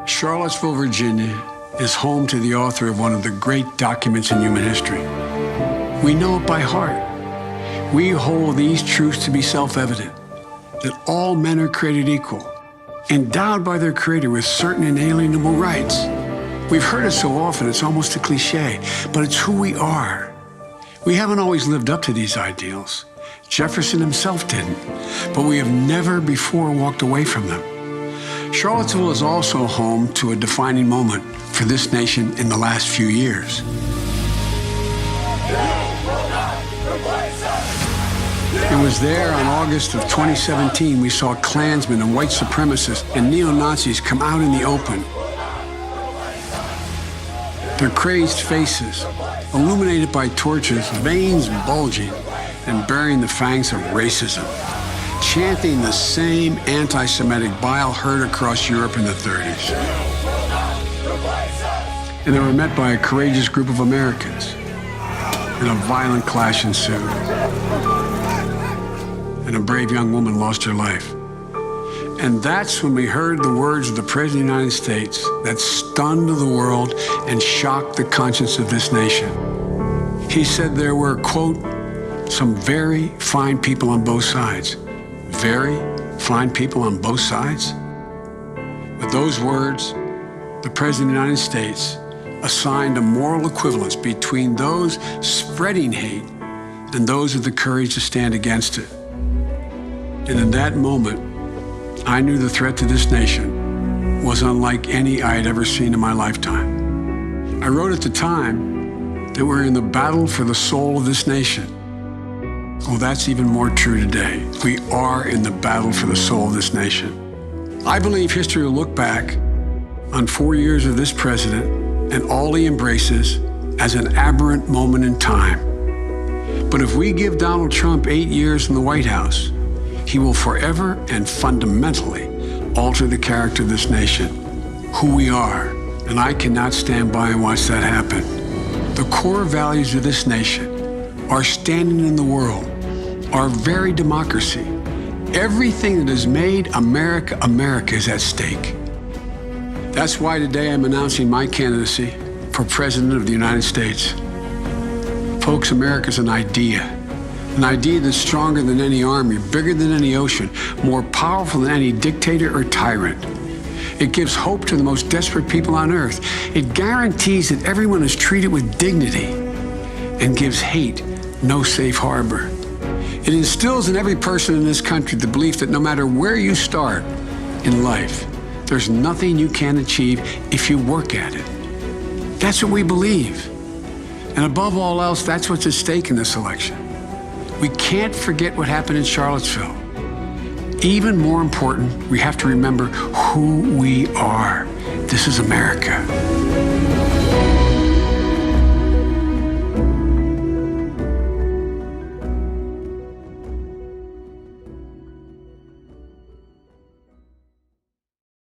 Charlottesville, Virginia is home to the author of one of the great documents in human history. We know it by heart. We hold these truths to be self-evident, that all men are created equal, endowed by their Creator with certain inalienable rights. We've heard it so often, it's almost a cliche, but it's who we are. We haven't always lived up to these ideals. Jefferson himself didn't, but we have never before walked away from them. Charlottesville is also home to a defining moment for this nation in the last few years. It was there on August of 2017 we saw Klansmen and white supremacists and neo-Nazis come out in the open. Their crazed faces, illuminated by torches, veins bulging and bearing the fangs of racism, chanting the same anti-Semitic bile heard across Europe in the 30s. And they were met by a courageous group of Americans, and a violent clash ensued. And a brave young woman lost her life. And that's when we heard the words of the President of the United States that stunned the world and shocked the conscience of this nation. He said there were, quote, some very fine people on both sides. Very fine people on both sides? With those words, the President of the United States assigned a moral equivalence between those spreading hate and those with the courage to stand against it. And in that moment, I knew the threat to this nation was unlike any I had ever seen in my lifetime. I wrote at the time that we're in the battle for the soul of this nation. Well, that's even more true today. We are in the battle for the soul of this nation. I believe history will look back on 4 years of this president and all he embraces as an aberrant moment in time. But if we give Donald Trump 8 years in the White House, he will forever and fundamentally alter the character of this nation, who we are, and I cannot stand by and watch that happen. The core values of this nation, our standing in the world, our very democracy, everything that has made America America is at stake. That's why today I'm announcing my candidacy for President of the United States. Folks, America's an idea that's stronger than any army, bigger than any ocean, more powerful than any dictator or tyrant. It gives hope to the most desperate people on earth. It guarantees that everyone is treated with dignity and gives hate no safe harbor. It instills in every person in this country the belief that no matter where you start in life, there's nothing you can't achieve if you work at it. That's what we believe. And above all else, that's what's at stake in this election. We can't forget what happened in Charlottesville. Even more important, we have to remember who we are. This is America.